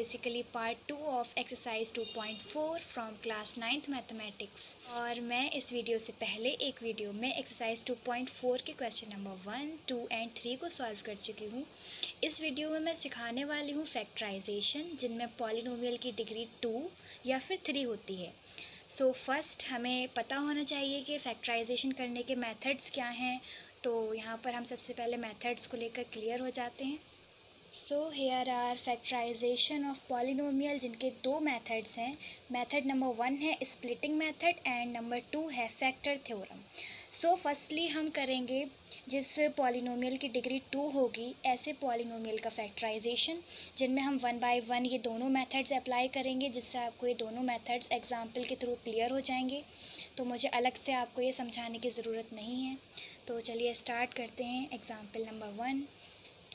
Basically part 2 of exercise 2.4 from class 9th mathematics. और मैं इस वीडियो से पहले एक वीडियो में एक्सरसाइज 2.4 के क्वेश्चन नंबर 1, 2 एंड 3 को सॉल्व कर चुकी हूँ। इस वीडियो में मैं सिखाने वाली हूँ फैक्टराइजेशन, जिनमें पॉलिनोमियल की डिग्री 2 या फिर 3 होती है। सो फर्स्ट हमें पता होना चाहिए कि फैक्टराइजेशन करने के मेथड्स क्या हैं। तो यहाँ पर हम सबसे पहले मेथड्स को लेकर क्लियर हो जाते हैं। So here are factorization of polynomial, जिनके दो मेथड्स हैं। मेथड नंबर 1 है स्प्लिटिंग मेथड एंड नंबर 2 है फैक्टर थ्योरम। सो फर्स्टली हम करेंगे जिस पॉलिनोमियल की डिग्री 2 होगी ऐसे पॉलिनोमियल का फैक्टराइजेशन, जिनमें हम 1 बाय 1 ये दोनों मेथड्स अप्लाई करेंगे, जिससे आपको ये दोनों मेथड्स एग्जाम्पल के थ्रू क्लियर हो जाएंगे। तो मुझे अलग से आपको ये समझाने की ज़रूरत नहीं है। तो चलिए स्टार्ट करते हैं एग्जाम्पल नंबर 1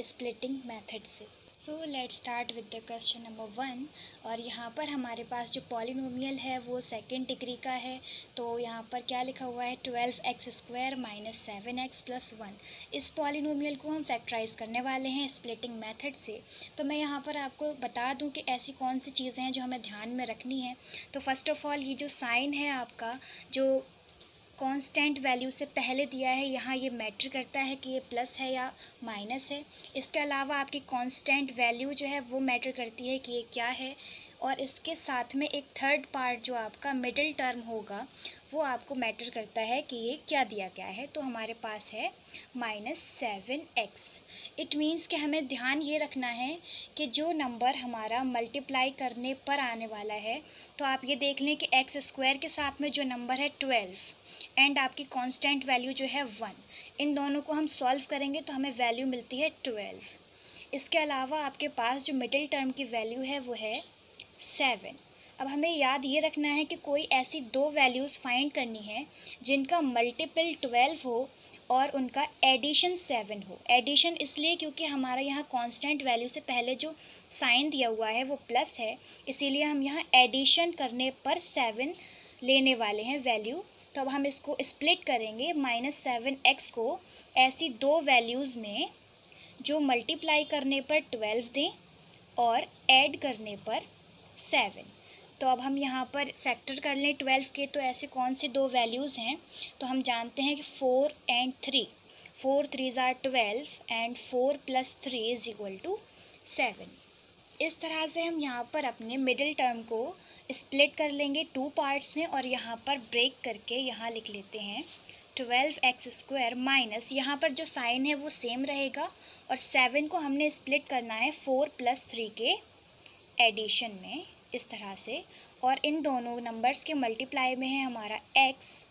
स्प्लिटिंग मेथड से। So let's start with the question number 1। और यहाँ पर हमारे पास जो पॉलिनोमियल है वो सेकंड डिग्री का है। तो यहाँ पर क्या लिखा हुआ है, 12x² माइनस 7x प्लस 1। इस पॉलिनोमियल को हम फैक्टराइज करने वाले हैं स्प्लिटिंग मेथड से। तो मैं यहाँ पर आपको बता दूँ कि ऐसी कौन सी चीज़ें हैं जो हमें ध्यान में रखनी है। तो फर्स्ट ऑफ ऑल ये जो साइन है आपका, जो कांस्टेंट वैल्यू से पहले दिया है, यहाँ ये मैटर करता है कि ये प्लस है या माइनस है। इसके अलावा आपकी कांस्टेंट वैल्यू जो है वो मैटर करती है कि ये क्या है। और इसके साथ में एक थर्ड पार्ट जो आपका मिडिल टर्म होगा वो आपको मैटर करता है कि ये क्या दिया गया है। तो हमारे पास है -7x। इट मीन्स कि हमें ध्यान ये रखना है कि जो नंबर हमारा मल्टीप्लाई करने पर आने वाला है, तो आप ये देख लें कि x² के साथ में जो नंबर है 12 एंड आपकी कांस्टेंट वैल्यू जो है 1, इन दोनों को हम सॉल्व करेंगे तो हमें वैल्यू मिलती है 12। इसके अलावा आपके पास जो मिडिल टर्म की वैल्यू है वो है 7। अब हमें याद ये रखना है कि कोई ऐसी दो वैल्यूज़ फाइंड करनी है जिनका मल्टीपल 12 हो और उनका एडिशन 7 हो। एडिशन इसलिए क्योंकि हमारा यहाँ कांस्टेंट वैल्यू से पहले जो साइन दिया हुआ है वो प्लस है, इसीलिए हम यहाँ एडिशन करने पर 7 लेने वाले हैं वैल्यू। तो अब हम इसको स्प्लिट करेंगे, -7x को ऐसी दो वैल्यूज़ में जो मल्टीप्लाई करने पर 12 दें और ऐड करने पर 7। तो अब हम यहाँ पर फैक्टर कर लें 12 के, तो ऐसे कौन से दो वैल्यूज़ हैं। तो हम जानते हैं कि 4 एंड 3, 4 3s are 12 एंड 4 + 3 = 7। इस तरह से हम यहाँ पर अपने मिडिल टर्म को स्प्लिट कर लेंगे 2 पार्ट्स में, और यहाँ पर ब्रेक करके यहाँ लिख लेते हैं 12x² माइनस, यहाँ पर जो साइन है वो सेम रहेगा, और 7 को हमने स्प्लिट करना है 4 + 3 के एडिशन में, इस तरह से। और इन दोनों नंबर्स के मल्टीप्लाई में है हमारा x,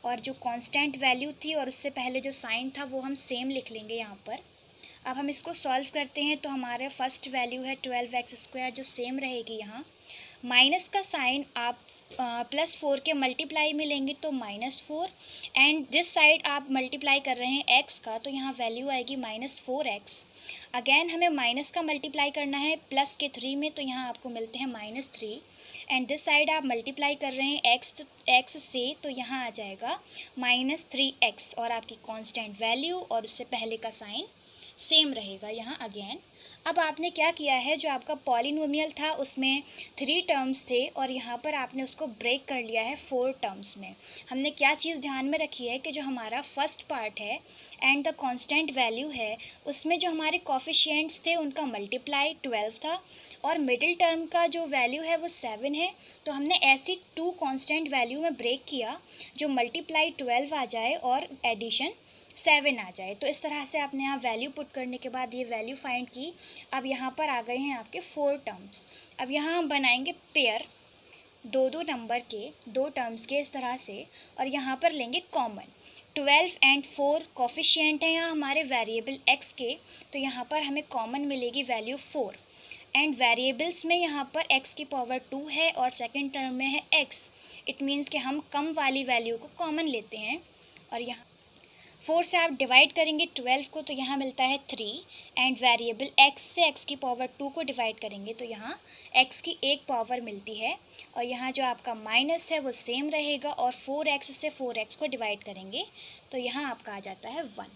और जो कांस्टेंट वैल्यू थी और उससे पहले जो साइन था वो हम सेम लिख लेंगे यहाँ पर। अब हम इसको सॉल्व करते हैं तो हमारे फर्स्ट वैल्यू है 12x² जो सेम रहेगी यहाँ। माइनस का साइन आप +4 के मल्टीप्लाई में लेंगे तो -4, एंड दिस साइड आप मल्टीप्लाई कर रहे हैं x का, तो यहाँ वैल्यू आएगी -4x। अगेन हमें माइनस का मल्टीप्लाई करना है प्लस के 3 में, तो यहाँ आपको मिलते हैं -3, एंड दिस साइड आप मल्टीप्लाई कर रहे हैं x से, तो यहाँ आ जाएगा -3x, और आपकी कांस्टेंट वैल्यू और उससे पहले का साइन सेम रहेगा यहाँ अगेन। अब आपने क्या किया है, जो आपका पॉलिनोमियल था उसमें 3 टर्म्स थे और यहाँ पर आपने उसको ब्रेक कर लिया है 4 टर्म्स में। हमने क्या चीज़ ध्यान में रखी है कि जो हमारा फर्स्ट पार्ट है एंड द कांस्टेंट वैल्यू है, उसमें जो हमारे कोफिशिएंट्स थे उनका मल्टीप्लाई 12 था, और मिडिल टर्म का जो वैल्यू है वो 7 है। तो हमने ऐसी 2 कांस्टेंट वैल्यू में ब्रेक किया जो मल्टीप्लाई 12 आ जाए और एडिशन 7 आ जाए। तो इस तरह से आपने यहाँ वैल्यू पुट करने के बाद ये वैल्यू फाइंड की। अब यहाँ पर आ गए हैं आपके 4 टर्म्स। अब यहाँ हम बनाएंगे पेयर दो नंबर के 2 टर्म्स के इस तरह से, और यहाँ पर लेंगे कॉमन। 12 एंड 4 कोफिशिएंट हैं यहाँ हमारे वेरिएबल x के, तो यहाँ पर हमें कॉमन मिलेगी वैल्यू 4, एंड वेरिएबल्स में यहाँ पर x की पावर 2 है और सेकेंड टर्म में है x। इट मीन्स कि हम कम वाली वैल्यू को कॉमन लेते हैं, और यहाँ 4 से आप डिवाइड करेंगे 12 को, तो यहाँ मिलता है 3, एंड वेरिएबल x से x की पावर 2 को डिवाइड करेंगे तो यहाँ x की एक पावर मिलती है, और यहाँ जो आपका माइनस है वो सेम रहेगा, और 4x से 4x को डिवाइड करेंगे तो यहाँ आपका आ जाता है 1।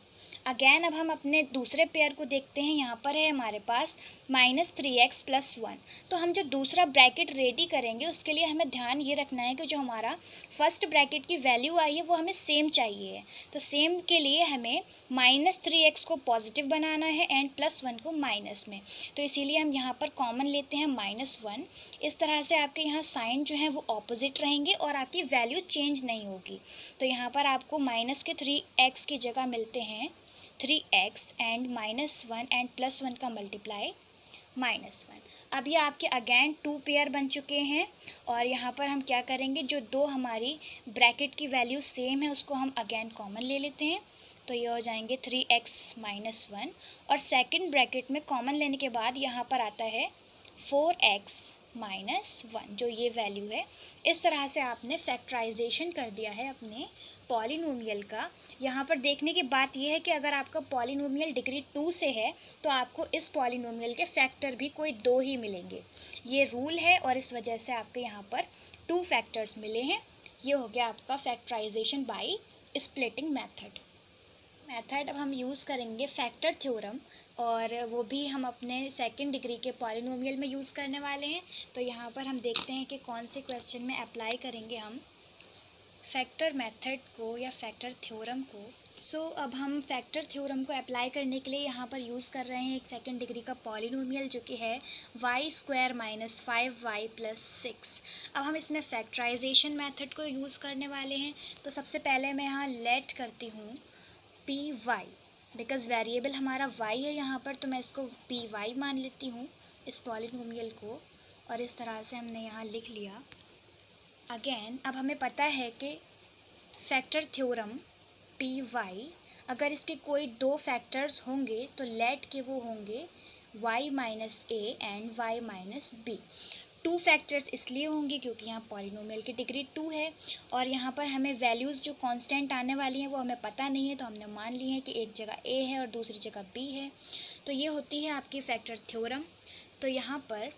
अगेन अब हम अपने दूसरे पेयर को देखते हैं। यहाँ पर है हमारे पास -3x + 1। तो हम जो दूसरा ब्रैकेट रेडी करेंगे उसके लिए हमें ध्यान ये रखना है कि जो हमारा फर्स्ट ब्रैकेट की वैल्यू आई है वो हमें सेम चाहिए है। तो सेम के लिए हमें -3x को पॉजिटिव बनाना है एंड +1 को माइनस में। तो इसीलिए हम यहाँ पर कॉमन लेते हैं -1। इस तरह से आपके यहाँ साइन जो है वो ऑपोजिट रहेंगे और आपकी वैल्यू चेंज नहीं होगी। तो यहाँ पर आपको माइनस के 3x की जगह मिलते हैं 3x एंड -1 एंड +1 का मल्टीप्लाई -1। अब ये आपके अगेन 2 पेयर बन चुके हैं और यहाँ पर हम क्या करेंगे, जो दो हमारी ब्रैकेट की वैल्यू सेम है उसको हम अगेन कॉमन ले लेते हैं। तो ये हो जाएंगे 3x - 1 और सेकंड ब्रैकेट में कॉमन लेने के बाद यहाँ पर आता है 4x - 1 जो ये वैल्यू है। इस तरह से आपने फैक्टराइजेशन कर दिया है अपने पॉलिनोमियल का। यहाँ पर देखने की बात यह है कि अगर आपका पॉलिनोमियल डिग्री 2 से है तो आपको इस पॉलिनोमियल के फैक्टर भी कोई 2 ही मिलेंगे। ये रूल है और इस वजह से आपके यहाँ पर 2 फैक्टर्स मिले हैं। ये हो गया आपका फैक्टराइजेशन बाय स्प्लिटिंग मेथड। अब हम यूज़ करेंगे फैक्टर थ्योरम और वो भी हम अपने सेकंड डिग्री के पॉलिनोमियल में यूज़ करने वाले हैं। तो यहाँ पर हम देखते हैं कि कौन से क्वेश्चन में अप्लाई करेंगे हम फैक्टर मेथड को या फैक्टर थ्योरम को। अब हम फैक्टर थ्योरम को अप्लाई करने के लिए यहाँ पर यूज़ कर रहे हैं एक सेकंड डिग्री का पॉलिनोमियल जो कि है y² - 5y + 6। अब हम इसमें फैक्टराइजेशन मेथड को यूज़ करने वाले हैं। तो सबसे पहले मैं यहाँ लेट करती हूँ पी वाई, बिकॉज़ वेरिएबल हमारा y है यहाँ पर, तो मैं इसको पी वाई मान लेती हूँ इस पॉलिनोमियल को। और इस तरह से हमने यहाँ लिख लिया। अगेन अब हमें पता है कि फैक्टर थ्योरम पी वाई, अगर इसके कोई 2 फैक्टर्स होंगे तो लेट के वो होंगे y - a and y - b। 2 factors इसलिए होंगे क्योंकि यहाँ पॉलिनोमियल की डिग्री 2 है और यहाँ पर हमें वैल्यूज़ जो कांस्टेंट आने वाली हैं वो हमें पता नहीं है, तो हमने मान ली है कि एक जगह a है और दूसरी जगह b है। तो ये होती है आपकी फैक्टर थ्योरम। तो यहाँ पर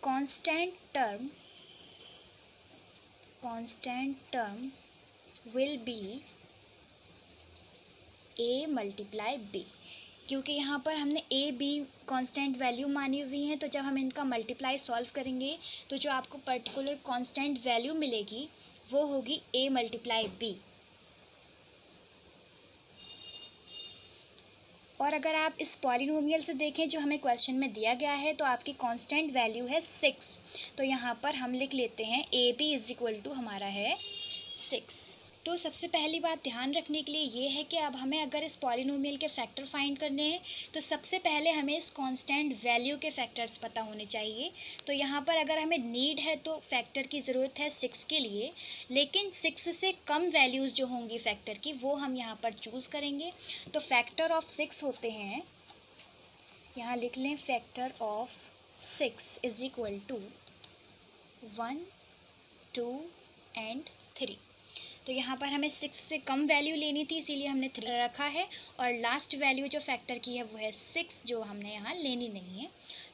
constant term will be a × b, क्योंकि यहाँ पर हमने a b कांस्टेंट वैल्यू मानी हुई हैं। तो जब हम इनका मल्टीप्लाई सॉल्व करेंगे तो जो आपको पर्टिकुलर कांस्टेंट वैल्यू मिलेगी वो होगी a × b। और अगर आप इस पॉलिनोमियल से देखें जो हमें क्वेश्चन में दिया गया है तो आपकी कांस्टेंट वैल्यू है 6। तो यहाँ पर हम लिख लेते हैं ab = हमारा है 6। तो सबसे पहली बात ध्यान रखने के लिए ये है कि अब हमें अगर इस पॉलिनोमियल के फैक्टर फाइंड करने हैं तो सबसे पहले हमें इस कांस्टेंट वैल्यू के फैक्टर्स पता होने चाहिए। तो यहाँ पर अगर हमें नीड है तो फैक्टर की ज़रूरत है 6 के लिए, लेकिन 6 से कम वैल्यूज़ जो होंगी फैक्टर की वो हम यहाँ पर चूज़ करेंगे। तो फैक्टर ऑफ 6 होते हैं, यहाँ लिख लें फैक्टर ऑफ 6 = 1, 2 एंड 3। तो यहाँ पर हमें 6 से कम वैल्यू लेनी थी इसीलिए हमने 3 रखा है और लास्ट वैल्यू जो फैक्टर की है वो है 6 जो हमने यहाँ लेनी नहीं है।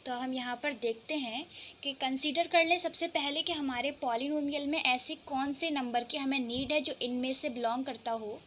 तो हम यहाँ पर देखते हैं कि कंसीडर कर लें सबसे पहले कि हमारे पॉलिनोमियल में ऐसे कौन से नंबर की हमें नीड है जो इनमें से बिलोंग करता हो।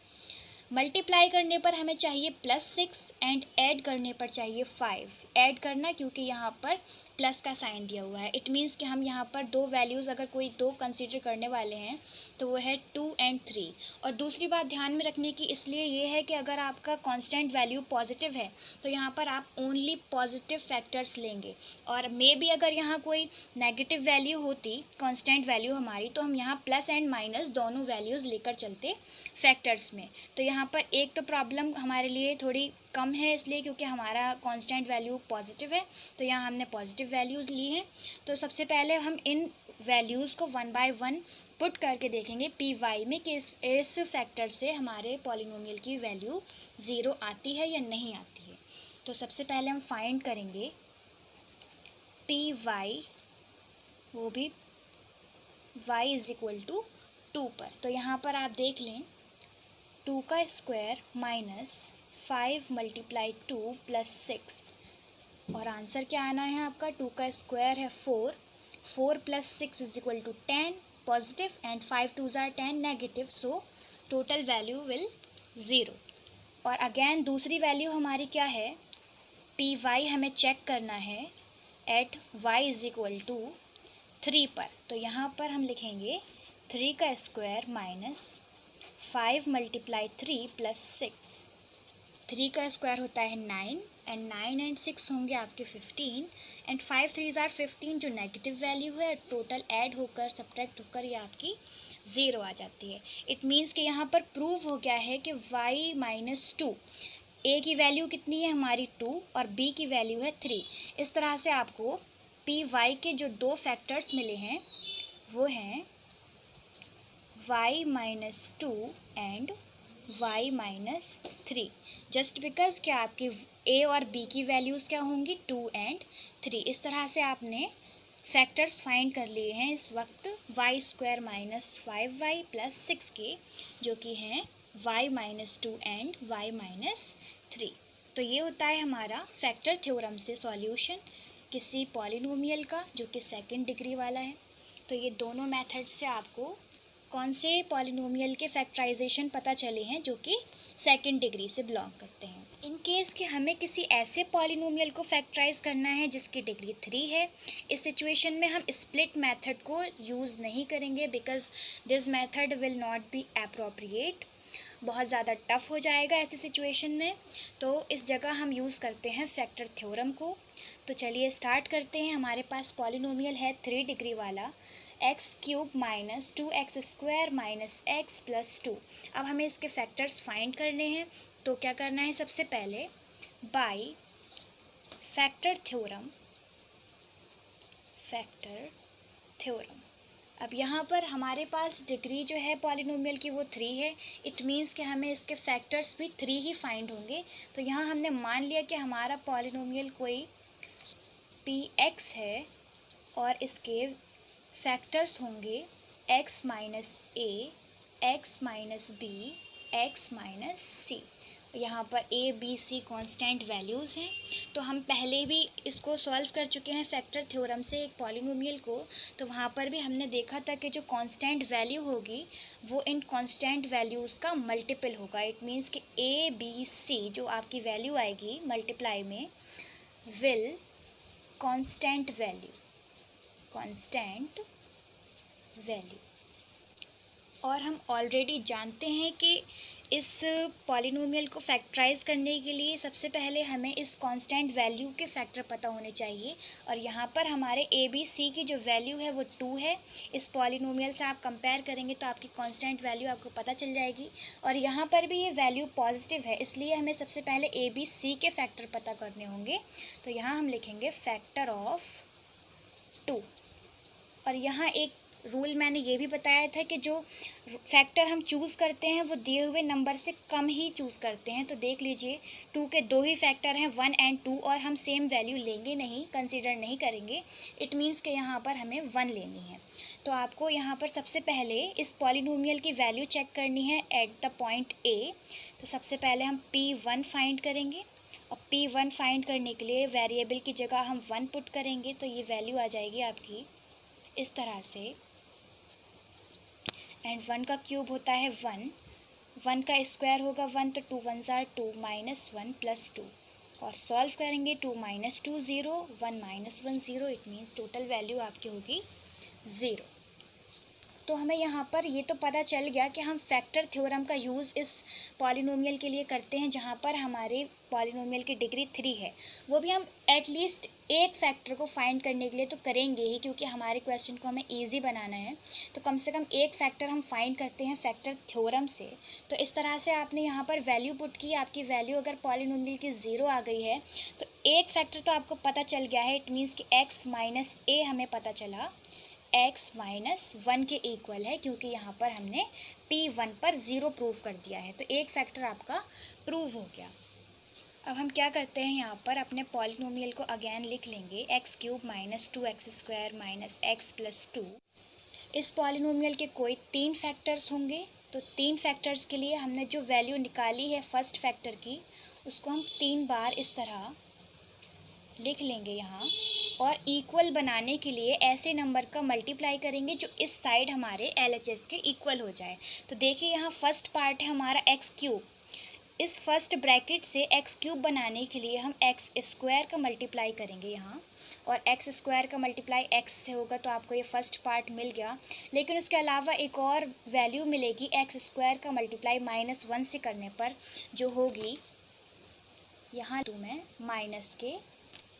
मल्टीप्लाई करने पर हमें चाहिए +6 एंड ऐड करने पर चाहिए 5। ऐड करना क्योंकि यहाँ पर प्लस का साइन दिया हुआ है। इट मीन्स कि हम यहाँ पर 2 वैल्यूज़ अगर कोई 2 कंसीडर करने वाले हैं तो वो है 2 एंड 3। और दूसरी बात ध्यान में रखने की इसलिए ये है कि अगर आपका कांस्टेंट वैल्यू पॉजिटिव है तो यहाँ पर आप ओनली पॉजिटिव फैक्टर्स लेंगे, और मे बी अगर यहाँ कोई नेगेटिव वैल्यू होती कांस्टेंट वैल्यू हमारी तो हम यहाँ प्लस एंड माइनस दोनों वैल्यूज़ लेकर चलते फैक्टर्स में। तो यहाँ पर एक तो प्रॉब्लम हमारे लिए थोड़ी कम है इसलिए क्योंकि हमारा कांस्टेंट वैल्यू पॉजिटिव है, तो यहाँ हमने पॉजिटिव वैल्यूज़ ली हैं। तो सबसे पहले हम इन वैल्यूज़ को 1 बाय 1 पुट करके देखेंगे पी वाई में कि इस फैक्टर से हमारे पॉलिनोमियल की वैल्यू 0 आती है या नहीं आती है। तो सबसे पहले हम फाइंड करेंगे पी वाई, वो भी y = 2 पर। तो यहाँ पर आप देख लें 2 का स्क्वायर - 5 × 2 + 6 और आंसर क्या आना है आपका 2 का स्क्वायर है 4, 4 + 6 = 10 positive and 5 2s are 10 negative, so total value will 0। और अगेन दूसरी वैल्यू हमारी क्या है, पी वाई हमें चेक करना है at Y is equal to 3 पर। तो यहाँ पर हम लिखेंगे 3 का स्क्वायर माइनस 5 मल्टीप्लाई 3 प्लस 6। 3 का स्क्वायर होता है 9 एंड 9 एंड 6 होंगे आपके 15 एंड 5 3 आर 15 जो नेगेटिव वैल्यू है टोटल ऐड होकर सब्ट्रैक्ट होकर ये आपकी 0 आ जाती है। इट मीन्स कि यहाँ पर प्रूव हो गया है कि y माइनस 2, a की वैल्यू कितनी है हमारी 2 और b की वैल्यू है 3। इस तरह से आपको पी वाई के जो दो फैक्टर्स मिले हैं वो हैं y minus 2 and y minus 3। Just because क्या आपकी a और b की वैल्यूज़ क्या होंगी 2 एंड 3। इस तरह से आपने फैक्टर्स फाइंड कर लिए हैं इस वक्त Y square minus 5y plus 6 के, जो कि हैं y minus 2 and y minus 3। तो ये होता है हमारा फैक्टर थ्योरम से सॉल्यूशन किसी पॉलिनोमियल का जो कि सेकंड डिग्री वाला है। तो ये दोनों मेथड से आपको कौन से पॉलिनोमियल के फैक्टराइजेशन पता चले हैं जो कि सेकंड डिग्री से बिलोंग करते हैं। इन केस कि हमें किसी ऐसे पॉलिनोमियल को फैक्टराइज करना है जिसकी डिग्री 3 है, इस सिचुएशन में हम स्प्लिट मेथड को यूज़ नहीं करेंगे because this method will not be appropriate, बहुत ज़्यादा टफ हो जाएगा ऐसी सिचुएशन में। तो इस जगह हम यूज़ करते हैं फैक्टर थ्योरम को। तो चलिए स्टार्ट करते हैं। हमारे पास पॉलिनोमियल है 3 डिग्री वाला x cube minus 2x square minus x plus 2। अब हमें इसके फैक्टर्स फाइंड करने हैं। तो क्या करना है, सबसे पहले बाय फैक्टर थ्योरम, अब यहाँ पर हमारे पास डिग्री जो है पॉलिनोमियल की वो 3 है। इट मीन्स कि हमें इसके फैक्टर्स भी 3 ही फाइंड होंगे। तो यहाँ हमने मान लिया कि हमारा पॉलिनोमियल कोई पी एक्स है और इसके फैक्टर्स होंगे x minus a, x minus b, x minus c. यहाँ पर a, b, c constant values हैं। तो हम पहले भी इसको सॉल्व कर चुके हैं फैक्टर थ्योरम से एक पॉलिनोमियल को। तो वहाँ पर भी हमने देखा था कि जो कांस्टेंट वैल्यू होगी वो इन कांस्टेंट वैल्यूज़ का मल्टीपल होगा। इट मीन्स कि a, b, c जो आपकी वैल्यू आएगी मल्टीप्लाई में विल कांस्टेंट वैल्यू। और हम ऑलरेडी जानते हैं कि इस पॉलिनोमियल को फैक्टराइज करने के लिए सबसे पहले हमें इस कांस्टेंट वैल्यू के फैक्टर पता होने चाहिए। और यहाँ पर हमारे ए बी सी की जो वैल्यू है वो 2 है। इस पॉलिनोमियल से आप कंपेयर करेंगे तो आपकी कांस्टेंट वैल्यू आपको पता चल जाएगी। और यहाँ पर भी ये वैल्यू पॉजिटिव है, इसलिए हमें सबसे पहले ए बी सी के फैक्टर पता करने होंगे। तो यहाँ हम लिखेंगे फैक्टर ऑफ 2। और यहाँ एक रूल मैंने ये भी बताया था कि जो फैक्टर हम चूज़ करते हैं वो दिए हुए नंबर से कम ही चूज़ करते हैं। तो देख लीजिए 2 के 2 ही फैक्टर हैं 1 एंड 2, और हम सेम वैल्यू लेंगे नहीं, कंसीडर नहीं करेंगे। इट मीन्स कि यहाँ पर हमें 1 लेनी है। तो आपको यहाँ पर सबसे पहले इस पॉलिनोमियल की वैल्यू चेक करनी है एट द पॉइंट ए। तो सबसे पहले हम P1 फाइंड करेंगे और P1 फाइंड करने के लिए वेरिएबल की जगह हम 1 पुट करेंगे। तो ये वैल्यू आ जाएगी आपकी इस तरह से, एंड 1 का क्यूब होता है 1 का स्क्वायर होगा 1, तो 2 1s are 2 माइनस 1 प्लस 2। और सॉल्व करेंगे 2 minus 2 0, 1 minus 1 0। It means total value आपकी होगी 0। तो हमें यहाँ पर ये तो पता चल गया कि हम फैक्टर थ्योरम का यूज़ इस पॉलिनोमियल के लिए करते हैं जहाँ पर हमारे पॉलिनोमियल की डिग्री 3 है। वो भी हम एटलीस्ट एक फैक्टर को फाइंड करने के लिए तो करेंगे ही, क्योंकि हमारे क्वेश्चन को हमें इजी बनाना है। तो कम से कम एक फैक्टर हम फाइंड करते हैं फैक्टर थ्योरम से। तो इस तरह से आपने यहाँ पर वैल्यू पुट की, आपकी वैल्यू अगर पॉलिनोमियल की 0 आ गई है तो एक फैक्टर तो आपको पता चल गया है। इट मीन्स कि x माइनस ए हमें पता चला x माइनस 1 के इक्वल है, क्योंकि यहाँ पर हमने P1 पर 0 प्रूव कर दिया है। तो एक फैक्टर आपका प्रूव हो गया। अब हम क्या करते हैं, यहाँ पर अपने पॉलिनोमियल को अगेन लिख लेंगे x cube minus 2x square minus x plus 2। इस पॉलिनोमियल के कोई 3 फैक्टर्स होंगे। तो 3 फैक्टर्स के लिए हमने जो वैल्यू निकाली है फर्स्ट फैक्टर की, उसको हम 3 बार इस तरह लिख लेंगे यहाँ। और इक्वल बनाने के लिए ऐसे नंबर का मल्टीप्लाई करेंगे जो इस साइड हमारे LHS के इक्वल हो जाए। तो देखिए यहाँ फर्स्ट पार्ट है हमारा एक्स क्यूब, इस फर्स्ट ब्रैकेट से एक्स क्यूब बनाने के लिए हम एक्स स्क्वायर का मल्टीप्लाई करेंगे यहाँ, और एक्स स्क्वायर का मल्टीप्लाई एक्स से होगा, तो आपको ये फर्स्ट पार्ट मिल गया। लेकिन उसके अलावा एक और वैल्यू मिलेगी एक्स स्क्वायर का मल्टीप्लाई -1 से करने पर, जो होगी यहाँ टू में माइनस के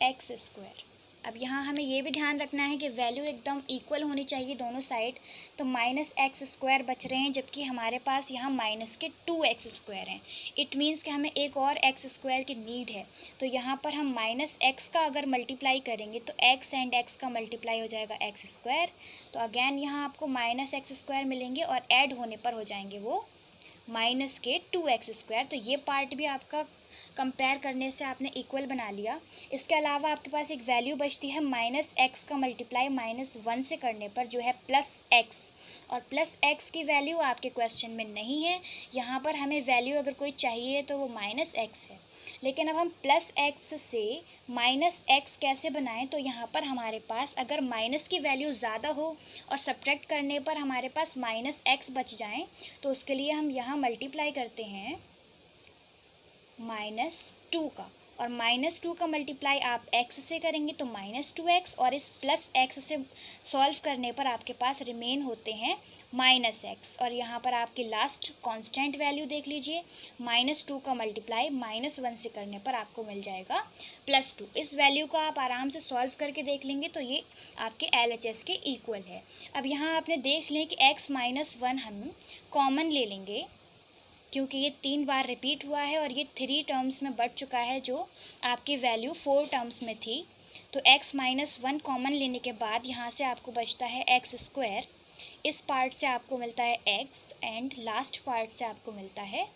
एक्स स्क्वायर। अब यहाँ हमें ये भी ध्यान रखना है कि वैल्यू एकदम इक्वल होनी चाहिए दोनों साइड, तो माइनस एक्स स्क्वायर बच रहे हैं, जबकि हमारे पास यहाँ माइनस के 2x स्क्वायर हैं। इट मीन्स कि हमें एक और एक्स स्क्वायर की नीड है। तो यहाँ पर हम माइनस एक्स का अगर मल्टीप्लाई करेंगे तो एक्स एंड एक्स का मल्टीप्लाई हो जाएगा एक्स स्क्वायर। तो अगैन यहाँ आपको माइनस एक्स स्क्वायर मिलेंगे और ऐड होने पर हो जाएंगे वो माइनस के 2x स्क्वायर। तो ये पार्ट भी आपका कंपेयर करने से आपने इक्वल बना लिया। इसके अलावा आपके पास एक वैल्यू बचती है माइनस एक्स का मल्टीप्लाई -1 से करने पर, जो है प्लस एक्स। और प्लस एक्स की वैल्यू आपके क्वेश्चन में नहीं है। यहाँ पर हमें वैल्यू अगर कोई चाहिए तो वो माइनस एक्स है। लेकिन अब हम प्लस एक्स से माइनस एक्स कैसे बनाएं, तो यहाँ पर हमारे पास अगर माइनस की वैल्यू ज़्यादा हो और सब्ट्रैक्ट करने पर हमारे पास माइनस एक्स बच जाएं, तो उसके लिए हम यहाँ मल्टीप्लाई करते हैं -2 का, और -2 का मल्टीप्लाई आप x से करेंगे तो -2x, और इस प्लस एक्स से सॉल्व करने पर आपके पास रिमेन होते हैं -x। और यहाँ पर आपकी लास्ट कांस्टेंट वैल्यू देख लीजिए, -2 का मल्टीप्लाई -1 से करने पर आपको मिल जाएगा +2। इस वैल्यू को आप आराम से सॉल्व करके देख लेंगे तो ये आपके LHS के इक्वल है। अब यहाँ आपने देख लें कि x -1 हम कॉमन ले लेंगे, क्योंकि ये 3 बार रिपीट हुआ है और ये 3 टर्म्स में बढ़ चुका है, जो आपकी वैल्यू 4 टर्म्स में थी। तो x -1 कॉमन लेने के बाद यहाँ से आपको बचता है एक्स स्क्वायर, इस पार्ट से आपको मिलता है x, एंड लास्ट पार्ट से आपको मिलता है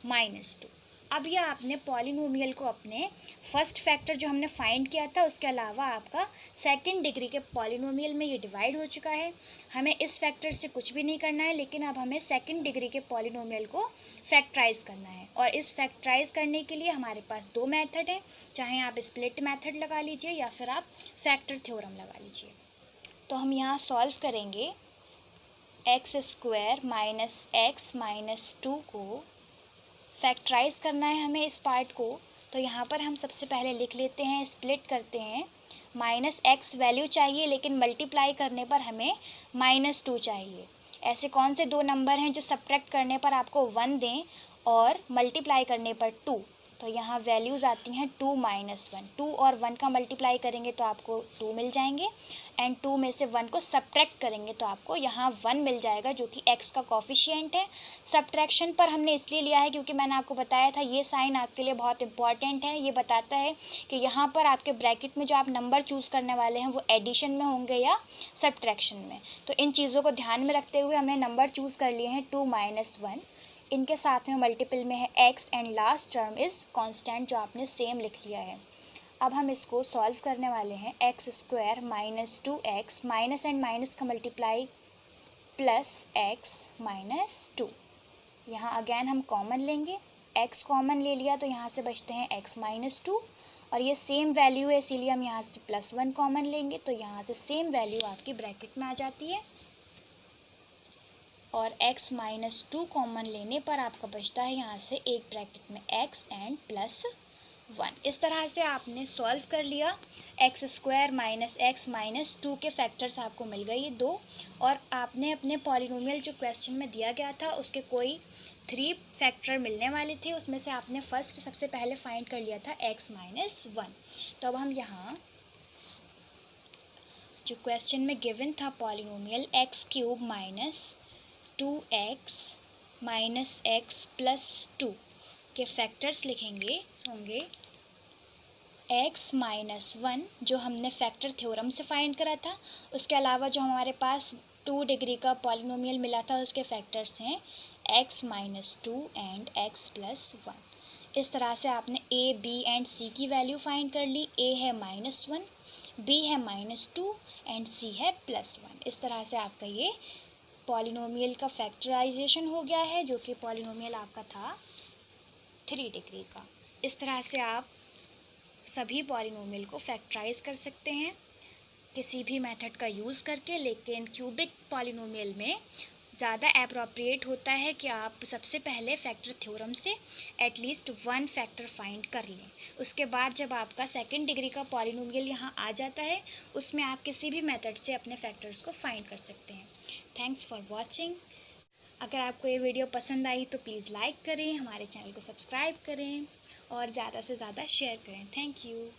-2। अब यह आपने पॉलिनोमियल को अपने फर्स्ट फैक्टर जो हमने फाइंड किया था उसके अलावा आपका सेकंड डिग्री के पॉलिनोमियल में ये डिवाइड हो चुका है। हमें इस फैक्टर से कुछ भी नहीं करना है, लेकिन अब हमें सेकंड डिग्री के पॉलिनोमियल को फैक्टराइज करना है। और इस फैक्टराइज करने के लिए हमारे पास 2 मेथड हैं, चाहे आप स्प्लिट मेथड लगा लीजिए या फिर आप फैक्टर थ्योरम लगा लीजिए। तो हम यहाँ सॉल्व करेंगे एक्स स्क्वायर -x -2 को फैक्टराइज करना है हमें इस पार्ट को। तो यहाँ पर हम सबसे पहले लिख लेते हैं, स्प्लिट करते हैं। -x वैल्यू चाहिए, लेकिन मल्टीप्लाई करने पर हमें -2 चाहिए। ऐसे कौन से 2 नंबर हैं जो सब्ट्रैक्ट करने पर आपको 1 दें और मल्टीप्लाई करने पर 2? तो यहाँ वैल्यूज़ आती हैं 2 -1। 2 और 1 का मल्टीप्लाई करेंगे तो आपको 2 मिल जाएंगे, एंड 2 में से 1 को सब्ट्रैक्ट करेंगे तो आपको यहाँ 1 मिल जाएगा, जो कि x का कोफिशिएंट है। सब्ट्रैक्शन पर हमने इसलिए लिया है क्योंकि मैंने आपको बताया था ये साइन आपके लिए बहुत इंपॉर्टेंट है। ये बताता है कि यहाँ पर आपके ब्रैकेट में जो आप नंबर चूज़ करने वाले हैं वो एडिशन में होंगे या सब्ट्रैक्शन में। तो इन चीज़ों को ध्यान में रखते हुए हमने नंबर चूज़ कर लिए हैं 2 -1। इनके साथ में मल्टीपल में है x, and last term is constant, जो आपने सेम लिख लिया है। अब हम इसको सॉल्व करने वाले हैं। X square -2x, minus and minus का मल्टीप्लाई प्लस x -2। यहाँ अगेन हम कॉमन लेंगे, x कॉमन ले लिया तो यहाँ से बचते हैं x -2, और ये सेम वैल्यू है इसीलिए हम यहाँ से +1 कॉमन लेंगे, तो यहाँ से सेम वैल्यू आपकी ब्रैकेट में आ जाती है। और x -2 कॉमन लेने पर आपका बचता है यहाँ से एक ब्रैकेट में x एंड +1। इस तरह से आपने सॉल्व कर लिया। एक्स स्क्वायर -x -2 के फैक्टर्स आपको मिल गए ये 2, और आपने अपने पॉलिनोमियल जो क्वेश्चन में दिया गया था उसके कोई 3 फैक्टर मिलने वाले थे, उसमें से आपने फर्स्ट सबसे पहले फाइंड कर लिया था x -1। तो अब हम यहाँ जो क्वेश्चन में गिवन था पॉलिनोमियल x³ -2x -x +2 के फैक्टर्स लिखेंगे होंगे x -1 जो हमने फैक्टर थ्योरम से फाइंड करा था, उसके अलावा जो हमारे पास 2 डिग्री का पॉलिनोमियल मिला था उसके फैक्टर्स हैं x -2 एंड x +1। इस तरह से आपने a, b एंड c की वैल्यू फाइंड कर ली। a है -1, b है -2 एंड c है +1। इस तरह से आपका ये पॉलिनोमियल का फैक्टराइजेशन हो गया है, जो कि पॉलिनोमियल आपका था 3 डिग्री का। इस तरह से आप सभी पॉलिनोमियल को फैक्टराइज कर सकते हैं किसी भी मेथड का यूज़ करके, लेकिन क्यूबिक पॉलिनोमियल में ज़्यादा अप्रोप्रिएट होता है कि आप सबसे पहले फैक्टर थ्योरम से एटलीस्ट 1 फैक्टर फाइंड कर लें। उसके बाद जब आपका सेकंड डिग्री का पॉलिनोमियल यहाँ आ जाता है, उसमें आप किसी भी मेथड से अपने फैक्टर्स को फाइंड कर सकते हैं। Thanks for watching. अगर आपको ये वीडियो पसंद आई तो प्लीज़ लाइक करें, हमारे चैनल को सब्सक्राइब करें और ज़्यादा से ज़्यादा शेयर करें। Thank you.